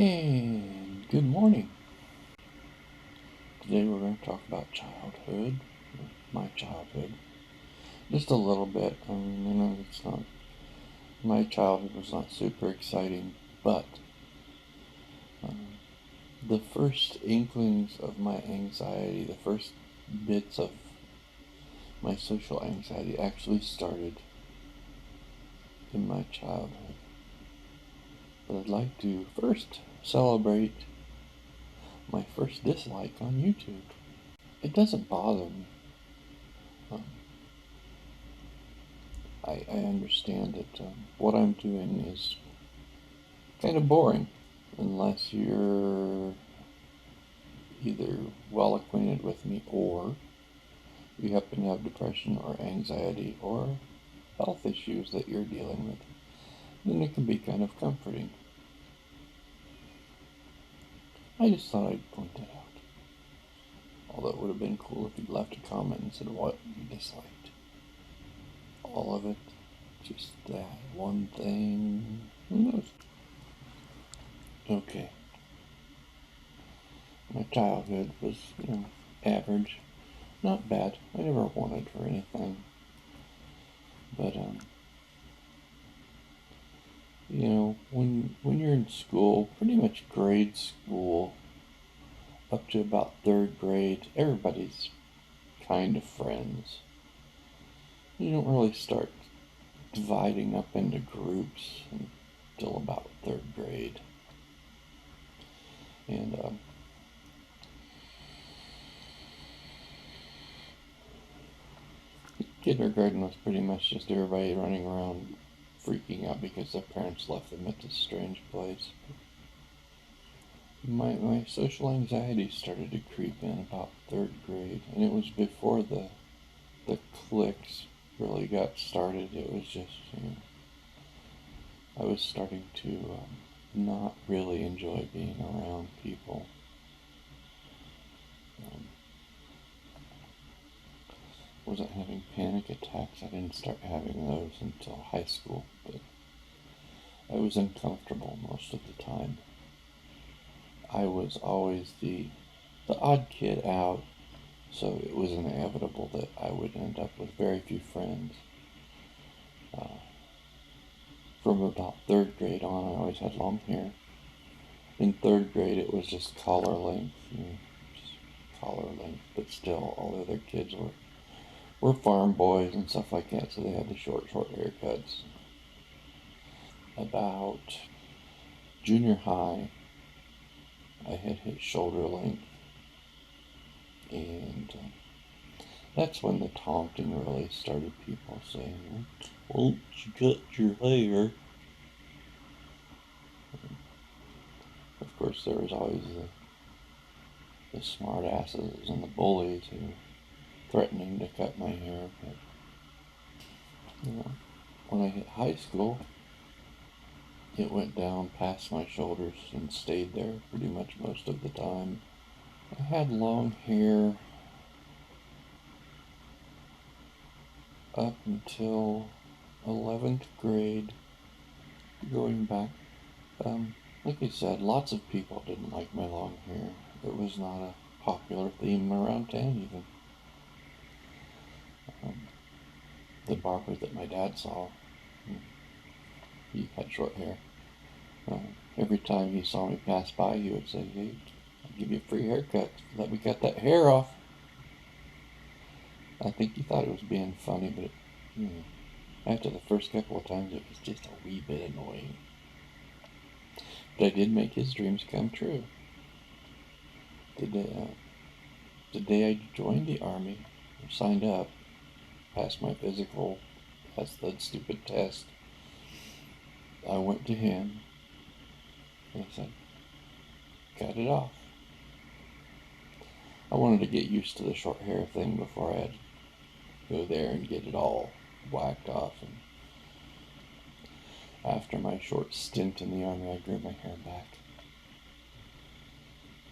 And good morning. Today we're going to talk about childhood, my childhood, just a little bit. I know it's not, my childhood was not super exciting, but the first inklings of my anxiety, the first bits of my social anxiety actually started in my childhood. But I'd like to first celebrate my first dislike on YouTube. It doesn't bother me. I understand that what I'm doing is kind of boring unless you're either well acquainted with me or you happen to have depression or anxiety or health issues that you're dealing with. Then it can be kind of comforting. I just thought I'd point that out. Although it would have been cool if you'd left a comment and said what you disliked. All of it. Just that one thing. Who knows? Okay. My childhood was, average. Not bad. I never wanted for anything. But, when you're in school, pretty much grade school, up to about third grade, everybody's kind of friends. You don't really start dividing up into groups until about third grade. And kindergarten was pretty much just everybody running around freaking out because their parents left them at this strange place. My social anxiety started to creep in about third grade, and it was before the cliques really got started. It was just, I was starting to not really enjoy being around people. Wasn't having panic attacks. I didn't start having those until high school, but I was uncomfortable most of the time. I was always the odd kid out, so it was inevitable that I would end up with very few friends. From about third grade on, I always had long hair. In third grade, it was just collar length, just collar length, but still, all the other kids were farm boys and stuff like that, so they had the short haircuts. About junior high, I had hit shoulder length, and that's when the taunting really started. People saying, "Well, you cut your hair." Of course, there was always the smart asses and the bullies who were threatening to cut my hair. But when I hit high school, it went down past my shoulders and stayed there pretty much most of the time. I had long hair up until 11th grade, going back. Like I said, lots of people didn't like my long hair. It was not a popular theme around town even. The barber that my dad saw, he had short hair. Every time he saw me pass by, he would say, "Hey, I'll give you a free haircut. Let me cut that hair off." I think he thought it was being funny, but after the first couple of times, it was just a wee bit annoying. But I did make his dreams come true. The day I joined the Army, or signed up, passed my physical, passed that stupid test, I went to him and I said, "Cut it off." I wanted to get used to the short hair thing before I had to go there and get it all whacked off. And after my short stint in the Army, I grew my hair back.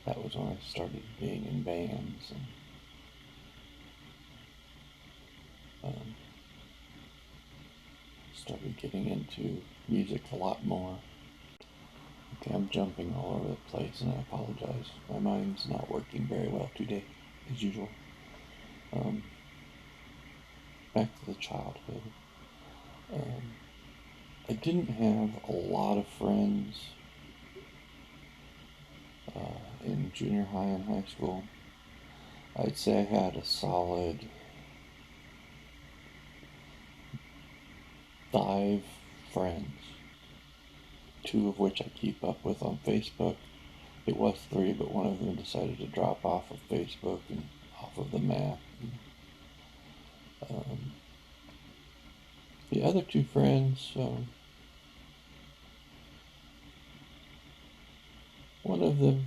That was when I started being in bands and started getting into music a lot more. Okay, I'm jumping all over the place, and I apologize. My mind's not working very well today, as usual. Back to the childhood. I didn't have a lot of friends in junior high and high school. I'd say I had a solid 5 friends, 2 of which I keep up with on Facebook. It was 3, but one of them decided to drop off of Facebook and off of the map. The other 2 friends, one of them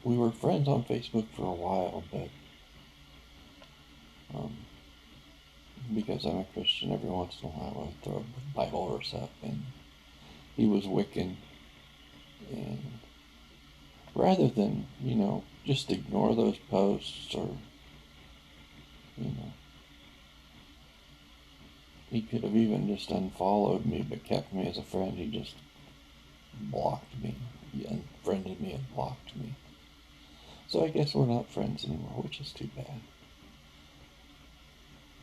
we were friends on Facebook for a while, but because I'm a Christian, every once in a while I would throw a Bible verse up, and he was Wiccan, and rather than, just ignore those posts, or, he could have even just unfollowed me but kept me as a friend. He just blocked me. He unfriended me and blocked me. So I guess we're not friends anymore, which is too bad.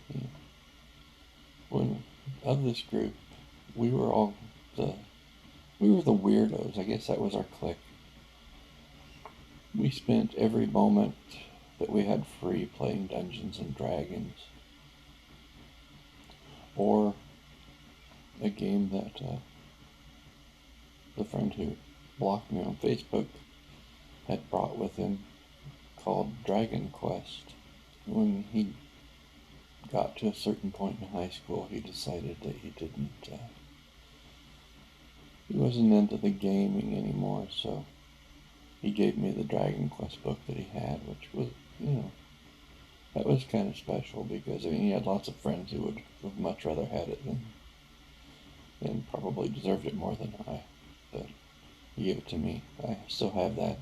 Yeah. When of this group, we were the weirdos. I guess that was our clique. We spent every moment that we had free playing Dungeons and Dragons, or a game that the friend who blocked me on Facebook had brought with him, called Dragon Quest. When he got to a certain point in high school, he decided that he wasn't into the gaming anymore, so he gave me the Dragon Quest book that he had, which was, that was kind of special, because he had lots of friends who would have much rather had it and probably deserved it more than I, but he gave it to me. I still have that.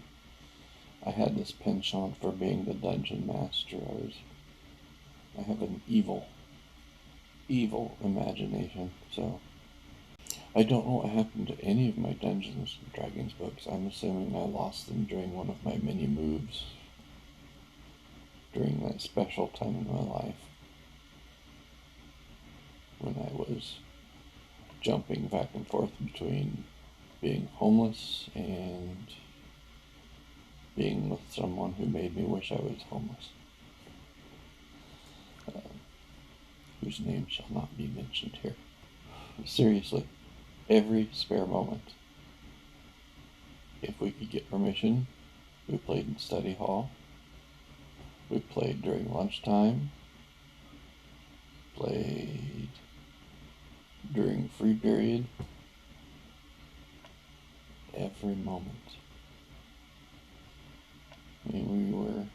I had this penchant for being the dungeon master. I have an evil imagination, so I don't know what happened to any of my Dungeons and Dragons books. I'm assuming I lost them during one of my mini moves during that special time in my life when I was jumping back and forth between being homeless and being with someone who made me wish I was homeless, whose name shall not be mentioned here. Seriously, every spare moment, if we could get permission, we played in study hall, we played during lunchtime, played during free period, every moment. I mean,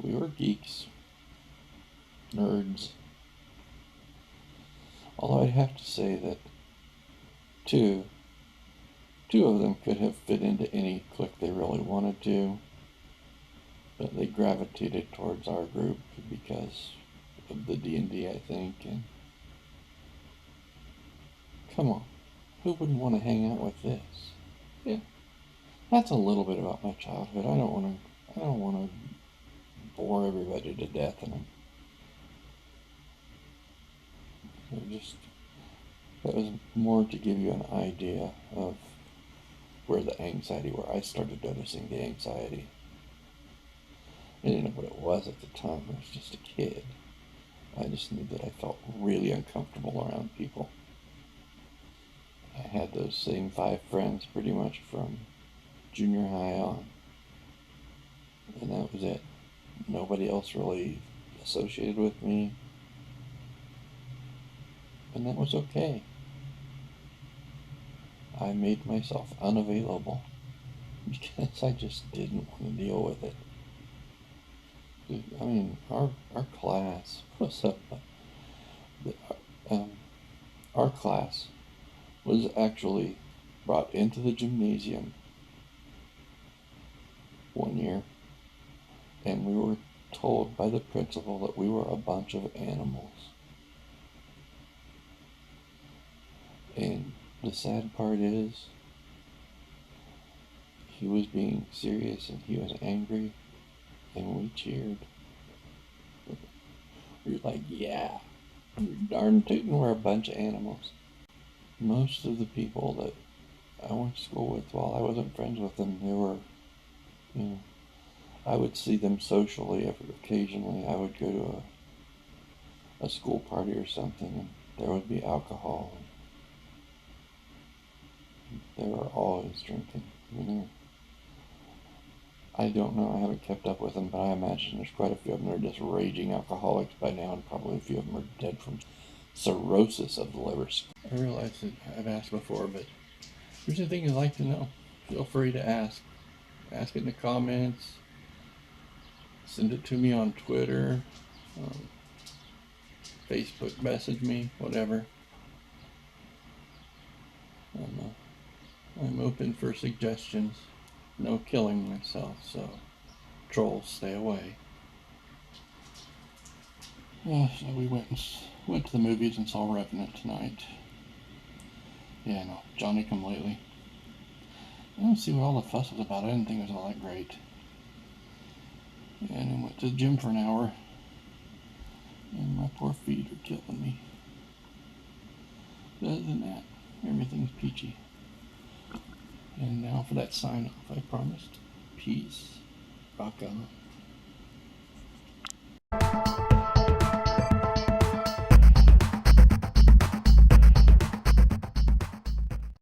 we were geeks, nerds. Although I'd have to say that two of them could have fit into any clique they really wanted to, but they gravitated towards our group because of the D&D, I think. And come on, who wouldn't want to hang out with this? Yeah, that's a little bit about my childhood. I don't want to bore everybody to death, and that was more to give you an idea of where I started noticing the anxiety. I didn't know what it was at the time. I was just a kid. I just knew that I felt really uncomfortable around people. I had those same 5 friends pretty much from junior high on, and that was it. Nobody else really associated with me, and that was okay. I made myself unavailable because I just didn't want to deal with it. I mean, our class was our class was actually brought into the gymnasium one year, and we were told by the principal that we were a bunch of animals. the sad part is, he was being serious and he was angry, and we cheered. We were like, yeah, you're darn tootin', we're a bunch of animals. Most of the people that I went to school with, while I wasn't friends with them, they were, you know, I would see them socially occasionally. I would go to a school party or something, and there would be alcohol. They were always drinking. I mean, I don't know, I haven't kept up with them, but I imagine there's quite a few of them that are just raging alcoholics by now, and probably a few of them are dead from cirrhosis of the liver. I realize that I've asked before, but if there's anything you'd like to know, feel free to ask. Ask it in the comments. Send it to me on Twitter. Facebook message me, whatever. I'm open for suggestions. No killing myself, so trolls, stay away. Yeah, so we went to the movies and saw Revenant tonight. Yeah, no, Johnny Come Lately. I don't see what all the fuss was about. I didn't think it was all that great. And then went to the gym for an hour. And my poor feet are killing me. But other than that, everything's peachy. And now for that sign off I promised. Peace. Rock on.